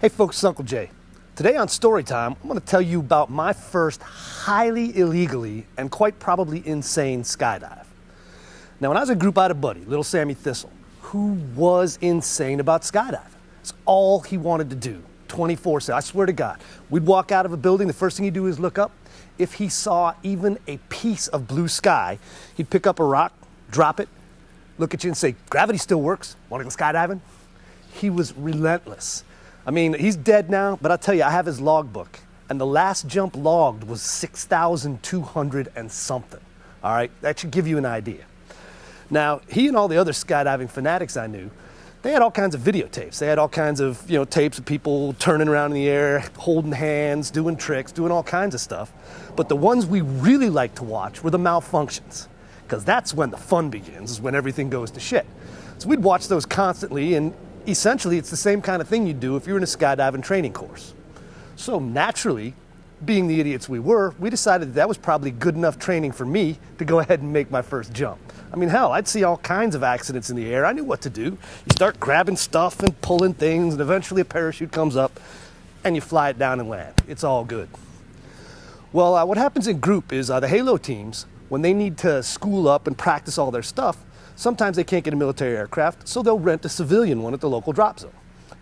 Hey folks, it's Uncle Jay. Today on Storytime, I'm going to tell you about my first highly illegally and quite probably insane skydive. Now, when I was in a group, I had a buddy, little Sammy Thistle, who was insane about skydiving. It's all he wanted to do, 24/7. I swear to God. We'd walk out of a building, the first thing he'd do is look up. If he saw even a piece of blue sky, he'd pick up a rock, drop it, look at you and say, "Gravity still works. Want to go skydiving?" He was relentless. I mean, he's dead now, but I'll tell you, I have his logbook, and the last jump logged was 6,200 and something. All right, that should give you an idea. Now, he and all the other skydiving fanatics I knew, they had all kinds of videotapes. They had all kinds of, tapes of people turning around in the air, holding hands, doing tricks, doing all kinds of stuff. But the ones we really liked to watch were the malfunctions, because that's when the fun begins, is when everything goes to shit. So we'd watch those constantly, and essentially, it's the same kind of thing you'd do if you were in a skydiving training course. So naturally, being the idiots we were, we decided that was probably good enough training for me to go ahead and make my first jump. I mean, hell, I'd see all kinds of accidents in the air. I knew what to do. You start grabbing stuff and pulling things, and eventually a parachute comes up, and you fly it down and land. It's all good. Well, what happens in group is the Halo teams, when they need to school up and practice all their stuff, sometimes they can't get a military aircraft, so they'll rent a civilian one at the local drop zone.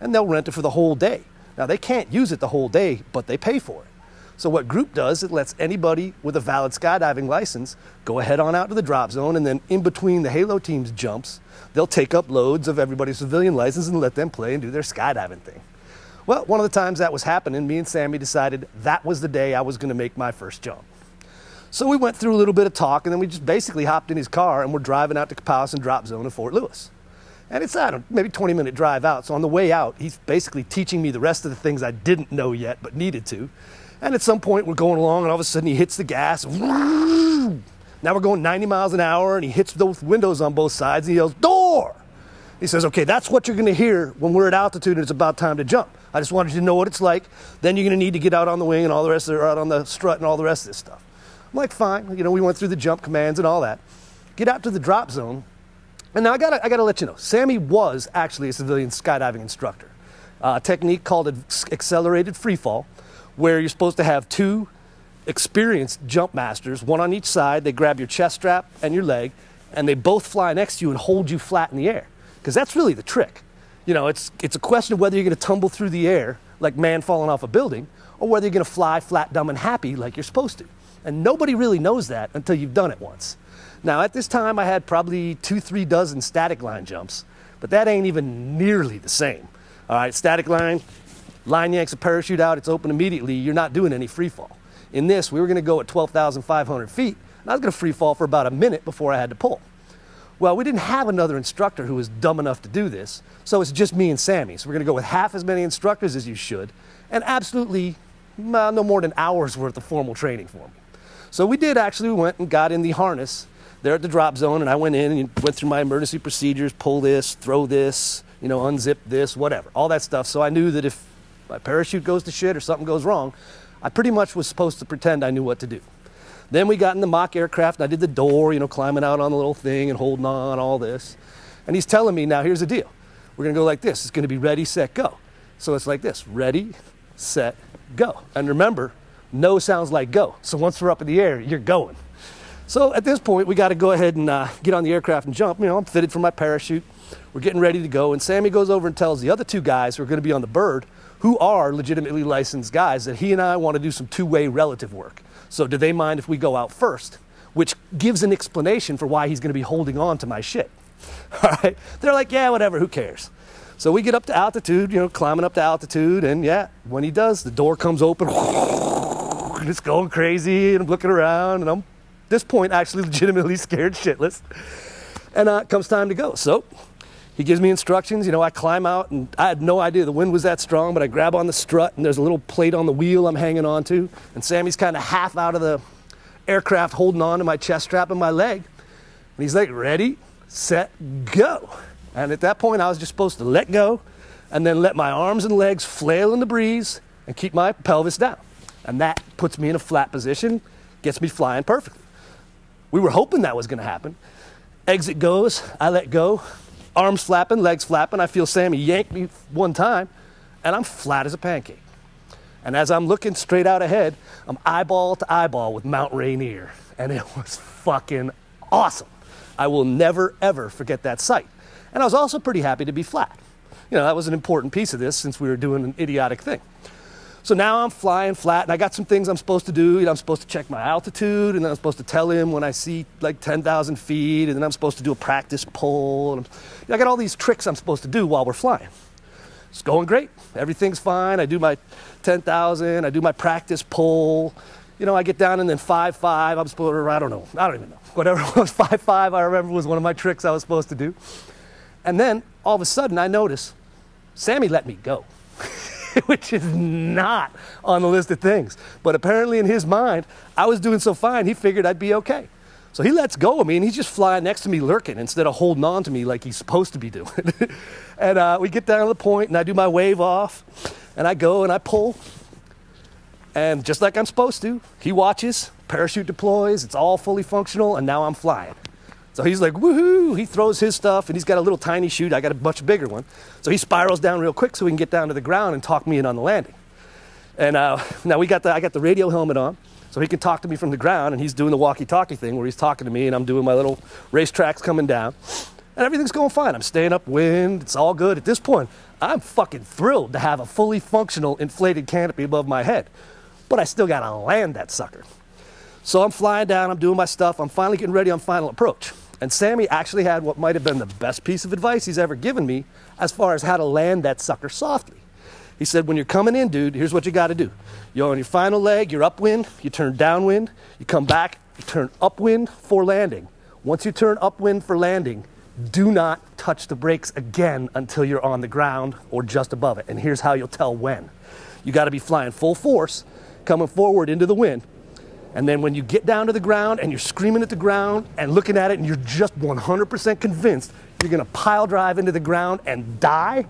And they'll rent it for the whole day. Now, they can't use it the whole day, but they pay for it. So what group does, it lets anybody with a valid skydiving license go ahead on out to the drop zone, and then in between the Halo team's jumps, they'll take up loads of everybody's civilian license and let them play and do their skydiving thing. Well, one of the times that was happening, me and Sammy decided that was the day I was going to make my first jump. So we went through a little bit of talk, and then we just basically hopped in his car, and we're driving out to Kapowsin Drop Zone in Fort Lewis. And it's, I don't know, maybe 20-minute drive out. So on the way out, he's basically teaching me the rest of the things I didn't know yet, but needed to. And at some point, we're going along, and all of a sudden, he hits the gas. Now we're going 90 miles an hour, and he hits those windows on both sides, and he yells, "Door!" He says, "Okay, that's what you're going to hear when we're at altitude and it's about time to jump. I just wanted you to know what it's like. Then you're going to need to get out on the wing and all the rest of it, or out on the strut and all the rest of this stuff." I'm like, fine. We went through the jump commands and all that. Get out to the drop zone. And now I gotta let you know, Sammy was actually a civilian skydiving instructor. A technique called accelerated freefall, where you're supposed to have two experienced jump masters, one on each side. They grab your chest strap and your leg, and they both fly next to you and hold you flat in the air. Because that's really the trick. It's a question of whether you're going to tumble through the air like man falling off a building, or whether you're going to fly flat, dumb, and happy like you're supposed to. And nobody really knows that until you've done it once. Now, at this time, I had probably 2-3 dozen static line jumps, but that ain't even nearly the same. All right, static line yanks a parachute out, it's open immediately, you're not doing any free fall. In this, we were gonna go at 12,500 feet, and I was gonna free fall for about a minute before I had to pull. Well, we didn't have another instructor who was dumb enough to do this, so it's just me and Sammy. So we're gonna go with half as many instructors as you should, and absolutely no more than hours worth of formal training for me. So we went and got in the harness there at the drop zone, and I went in and went through my emergency procedures, pull this, throw this, unzip this, whatever, all that stuff. So I knew that if my parachute goes to shit or something goes wrong, I pretty much was supposed to pretend I knew what to do. Then we got in the mock aircraft, and I did the door, climbing out on the little thing and holding on, all this. And he's telling me, now here's the deal. We're gonna go like this. It's gonna be ready, set, go. So it's like this, ready, set, go. And remember, no sounds like go. So once we're up in the air, you're going. So at this point, we got to go ahead and get on the aircraft and jump. I'm fitted for my parachute. We're getting ready to go. And Sammy goes over and tells the other two guys who are going to be on the bird, who are legitimately licensed guys, that he and I want to do some two-way relative work. So do they mind if we go out first? Which gives an explanation for why he's going to be holding on to my shit. All right? They're like, yeah, whatever, who cares? So we get up to altitude, climbing up to altitude. And yeah, when he does, the door comes open. And it's going crazy, and I'm looking around, and I'm, at this point, actually legitimately scared shitless. And it comes time to go. So he gives me instructions. I climb out, and I had no idea the wind was that strong, but I grab on the strut, and there's a little plate on the wheel I'm hanging on to, and Sammy's kind of half out of the aircraft holding on to my chest strap and my leg. And he's like, ready, set, go. And at that point, I was just supposed to let go and then let my arms and legs flail in the breeze and keep my pelvis down. And that puts me in a flat position, gets me flying perfectly. We were hoping that was going to happen. Exit goes, I let go, arms flapping, legs flapping. I feel Sammy yank me one time, and I'm flat as a pancake. And as I'm looking straight out ahead, I'm eyeball to eyeball with Mount Rainier. And it was fucking awesome. I will never, ever forget that sight. And I was also pretty happy to be flat. You know, that was an important piece of this since we were doing an idiotic thing. So now I'm flying flat, and I got some things I'm supposed to do. You know, I'm supposed to check my altitude, and then I'm supposed to tell him when I see like 10,000 feet, and then I'm supposed to do a practice pull. And I got all these tricks I'm supposed to do while we're flying. It's going great. Everything's fine. I do my 10,000. I do my practice pull. You know, I get down and then 5.5. I'm supposed to, I don't even know. Whatever it was, 5.5, I remember was one of my tricks I was supposed to do. And then all of a sudden I notice Sammy let me go, which is not on the list of things. But apparently in his mind, I was doing so fine, he figured I'd be okay. So he lets go of me, and he's just flying next to me lurking instead of holding on to me like he's supposed to be doing. And we get down to the point, and I do my wave off, and I go and I pull. And just like I'm supposed to, he watches, parachute deploys, it's all fully functional, and now I'm flying. So he's like, woohoo, he throws his stuff, and he's got a little tiny chute, I got a much bigger one. So he spirals down real quick so we can get down to the ground and talk me in on the landing. And now I got the radio helmet on, so he can talk to me from the ground, and he's doing the walkie-talkie thing where he's talking to me, and I'm doing my little racetracks coming down. And everything's going fine. I'm staying upwind, it's all good. At this point, I'm fucking thrilled to have a fully functional inflated canopy above my head. But I still gotta land that sucker. So I'm flying down, I'm doing my stuff, I'm finally getting ready on final approach. And Sammy actually had what might have been the best piece of advice he's ever given me as far as how to land that sucker softly. He said, when you're coming in, dude, here's what you gotta do. You're on your final leg, you're upwind, you turn downwind, you come back, you turn upwind for landing. Once you turn upwind for landing, do not touch the brakes again until you're on the ground or just above it. And here's how you'll tell when. You gotta be flying full force, coming forward into the wind. And then when you get down to the ground and you're screaming at the ground and looking at it and you're just 100% convinced you're gonna pile drive into the ground and die,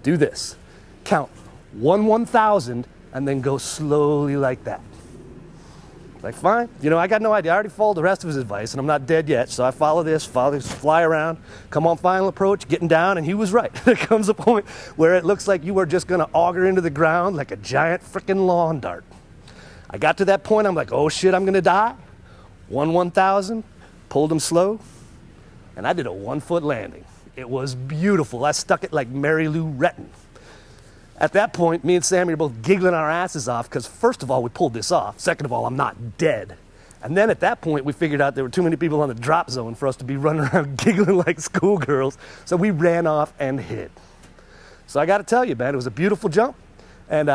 do this. Count 1,000 and then go slowly like that. Like, fine. You know, I got no idea. I already followed the rest of his advice and I'm not dead yet. So I follow this, fly around, come on final approach, getting down, and he was right. There comes a point where it looks like you are just gonna auger into the ground like a giant freaking lawn dart. I got to that point, I'm like, oh shit, I'm gonna die. 1,000, pulled him slow, and I did a 1-foot landing. It was beautiful. I stuck it like Mary Lou Retton. At that point, me and Sammy are both giggling our asses off because first of all, we pulled this off. Second of all, I'm not dead. And then at that point, we figured out there were too many people on the drop zone for us to be running around giggling like schoolgirls. So we ran off and hid. So I got to tell you, man, it was a beautiful jump. And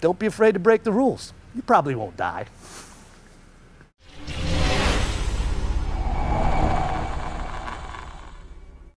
don't be afraid to break the rules. You probably won't die.